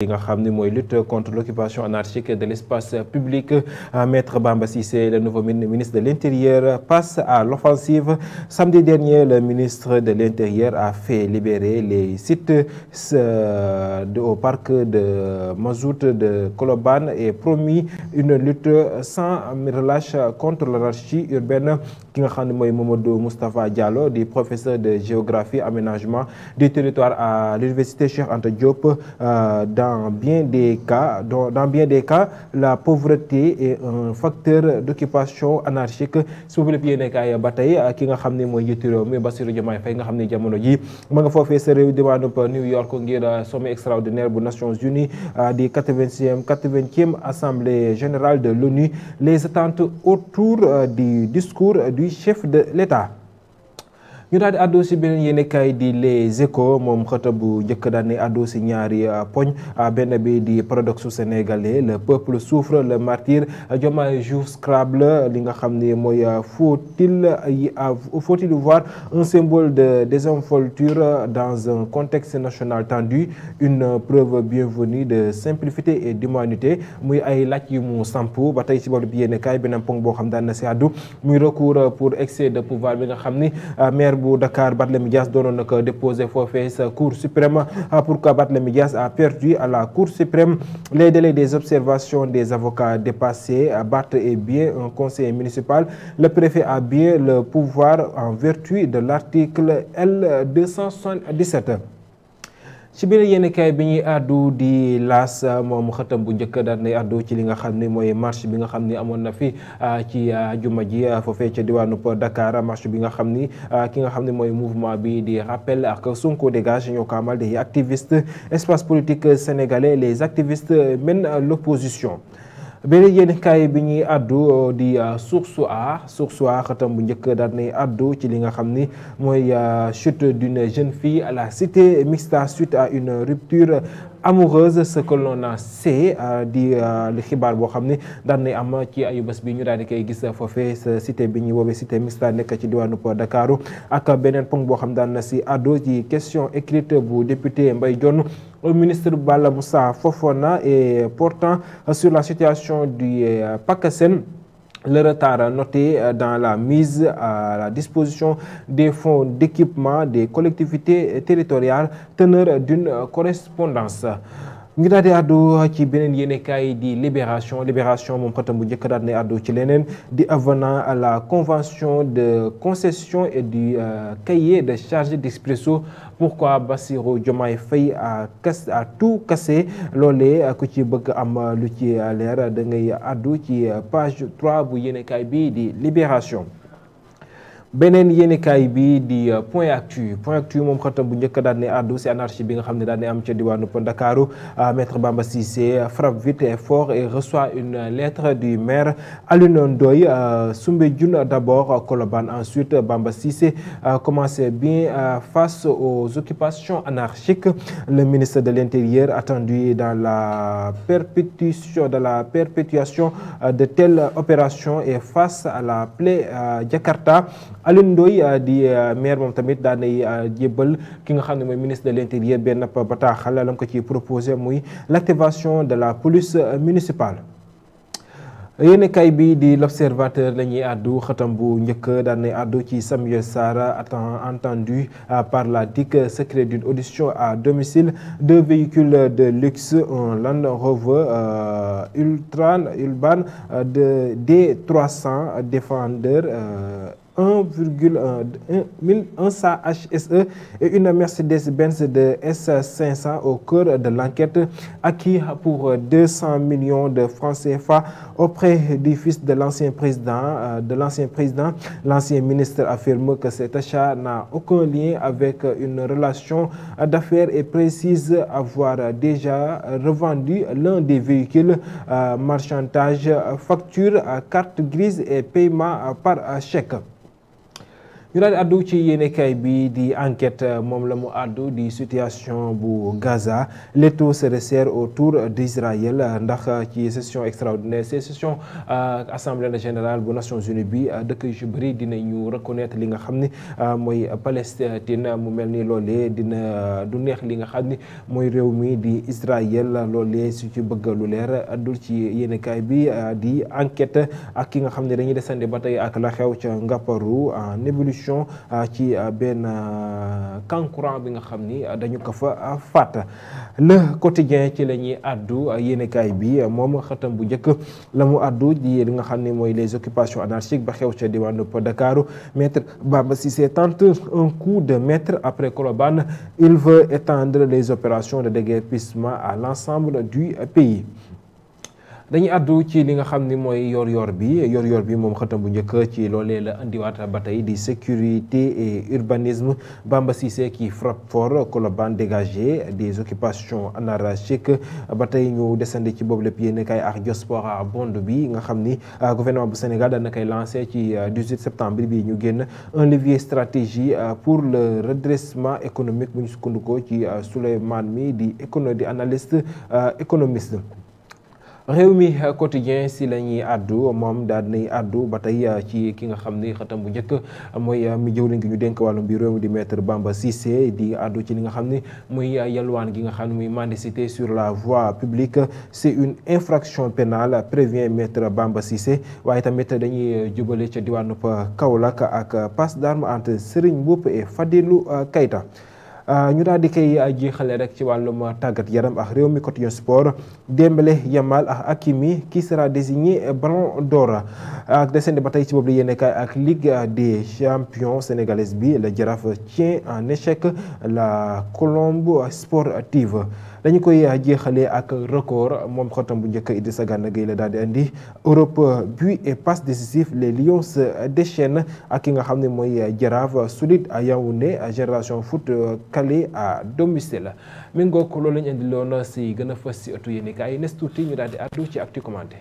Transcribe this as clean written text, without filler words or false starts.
li nga xam ne mooy lutte contre l'occupation anarchique de l'espace public. Maître Bamba Cissé, le nouveau ministre de l'Intérieur, passe à l'offensive. Samedi dernier, le ministre de l'Intérieur a fait libérer les sites au parc de Mazout de Colobane et promis une lutte sans relâche contre l'anarchie urbaine. Ki nga xam ne mooy Mamadou Moustapha Diallo, di professeur de géographie aménagement du territoire à l'université Cheikh Anta Diop. Dans bien des cas, la pauvreté est un facteur d'occupation anarchique. Si vous voulez bien kay batay ki nga xamné moy yitu rew mi Bassirou Diomaye Faye nga xamné jamono ji ma nga fofé sa rew diwanu New York ngir sommet extraordinaire bu Nations Unies di 80e assemblée générale de l'ONU. Les attentes autour du discours du chef de l'État. ñu daal di àddu si beneen yéenekaay di Les Échos moom xëta bu njëkk daal di àddu si ñaari poñ benn bi di paradoxe sénégalais, le peuple souffre, le martyr. Diomaye joue Scrabble, li nga xam ne mooy faut-il voir un symbole de désinvolture dans un contexte national tendu, une preuve bienvenue de simplicité et d'humanité. Muy ay laaj yu mu samp ba tey si boolu bi yéenekaay beneen poñ boo xam daan na si àddu muy recours pour excès de pouvoir bi nga xam ni maire bu Dakar Barthélémy Dias doonoon na ko déposé foofee sa Cour suprême. Pourquoi Barthélémy Dias a perdu à la Cour suprême? Les délais des observations des avocats dépassés. Barth est bien un conseiller municipal. Le préfet a bien le pouvoir en vertu de l'article L277. ci biir yéenekaay bi ñuy àddu di L'As moom xëtam bu njëkk daal nay àddu ci li nga xam ne mooy marche bi nga xam ni amoon na fi ci juma ji foofee ca diwaanu Dakar. Marche bi nga xam ni ki nga xam ne mooy mouvement bi di Rappel ak Sonko dégage ñoo ko amal des activistes espace politique sénégalais. Les activistes mènent l'opposition. beneen yéenekaay bi ñuy àddu di Source A xëtam bu njëkk daal nay àddu ci li nga xam ni mooy chute d'une jeune fille à la cité mixte suite à une rupture amoureuse. Ce que l'on a sait di li xibaar boo xam ni daan nay am ci ayu bés bi ñu daal di koy gis foofee sa cité bi ñuy woowee cité mixte nekk ci diwaanu Dakaru. Ak beneen ponk boo xam daan na si àddu ci question écrite bu député Mbaye Dione au ministre Bala Moussa Fofana et portant sur la situation du PACASEN. Le retard noté dans la mise à la disposition des fonds d'équipement des collectivités territoriales, teneur d'une correspondance. ngi daal di àddu ci beneen yéenekaay di Libération moom xëtam bu njëkk daal di àddu ci leneen di avenant à la convention de concession et du cahier de charges d'Expresso. Pourquoi Bassirou Diomaye Faye a tout cassé? Loolee ku ci bëgg am lu ci leer da ngay àddu ci page 3 bu yéenekaay bi di Libération. beneen yéenekaay bi di Point Actu moom xëtam bu njëkk daal di àddu si anarchie bi nga xam ne daal di am ca diwaanu Ndakaaru. Maître Bamba Cissé frappe vite et fort et reçoit une lettre du maire Alioune Ndoye. Soumbédioune d'abord, Colobane ensuite. Bamba Cissé commence bien face aux occupations anarchiques. Le ministre de l'Intérieur attendu dans la perpétuation de telles opérations et face à la plaie Jakarta. Alioune Ndoye di maire moom tamit daan nay jébbal ki nga xam ne mooy ministre de l'Intérieur benn bataaxal la ko ci proposé muy l'activation de la police municipale. yéenekaay bi di L'Observateur la ñuy àddu xëtam bu njëkk daan nay àddu ci Samuel Sarr entendu par la DIC, secret d'une audition à domicile. 2 véhicules de luxe, un Land Rover urban de D300 Defender 1,1 SA HSE et une Mercedes-Benz de S500 au cœur de l'enquête, acquis pour 200 millions de francs CFA auprès du fils de l'ancien président. L'ancien ministre affirme que cet achat n'a aucun lien avec une relation d'affaires et précise avoir déjà revendu l'un des véhicules. Marchandage, facture, carte grise et paiement par chèque. ñu daal di addu ci yéenekaay bi di enquête moom la mu addu di situation bu Gaza l'étau se resserre autour d'Israël ndax ci session extraordinaire session assemblée générale bu Nations Unies bi dëkk yu ci bëri dinañu reconnaître li nga xam ni mooy Palestine mu mel ni loolee dina du neex li nga xam ni mooy réew mi di Israël loolee su ci bëgg lu leer addul ci yéenekaay bi di enquête ak ki nga xam ne dañuy desandi ba tey ak la xew ca Ngaparou en ébullition ci benn kankuran bi nga xam ni dañu ko fa faat le quotidien ci la ñuy addu yéenekaay bi moom xëtam bu njëkk la mu addu di li nga xam ne mooy les occupations anarchiques ba xew ca diwaanu Dakar maître Bamba Cissé tente un coup de maître après Colobane il veut étendre les opérations de déguerpissement à l'ensemble du pays. dañuy addu ci li nga xam ni mooy yor-yor bi moom xëtam bu njëkk ci loolee la indiwaat ba tey di sécurité et urbanisme Bamba Cissé qui frappe fort Colobane dégagé des occupations anarchiques ba tey ñu desandi ci boobu lépp yéen kay ak diaspora bond bi nga xam ni gouvernement bu Sénégal dana koy lancé ci 18 septembre bi ñu génn un levier stratégie pour le redressement économique bu ñu sukkandikoo ci Souleymane mi di analyste économiste. Rewmi quotidien si la ñuy addu moom daal dinay addu ba tey ci ki nga xam ni xëtam bu njëkk mooy mi jëwriñ gi ñu dénk wàllum bi réew mi di maître Bamba Cissé di addu ci li nga xam ni muy yalwaan gi nga xam ne muy mendicité sur la voie publique c'est une infraction pénale prévient maître Bamba Cissé waaye tamit dañuy jubale ca diwaanu Kaolack ak passe d'armes entre Serigne Mboup et Fadilou Keita ñu daal di koy jeexale rek ci wàllum tàggat yaram ak Rewmi quotidien sport Dembélé Yamal ak Hakimi qui sera désigné Ballon d'Or ak desandi ba tey ci boobu la yéenekaay ak Ligue des champions sénégalaise bi le Jaraaf tient en échec la Colombe sportive dañu koy jeexalee ak record moom xotam bu njëkk Idrissa Gana Gueye la daal di andi Europe but et passe décisif les Lions se déchaînent ak ki nga xam ne mooy Jaraaf solide à Yaoundé Génération Foot calé à domicile mi ngoog loolu lañu indi loon si gën a fës si ëttu yéenekaay yi nes tuuti ñu daal di addu ci actu commenté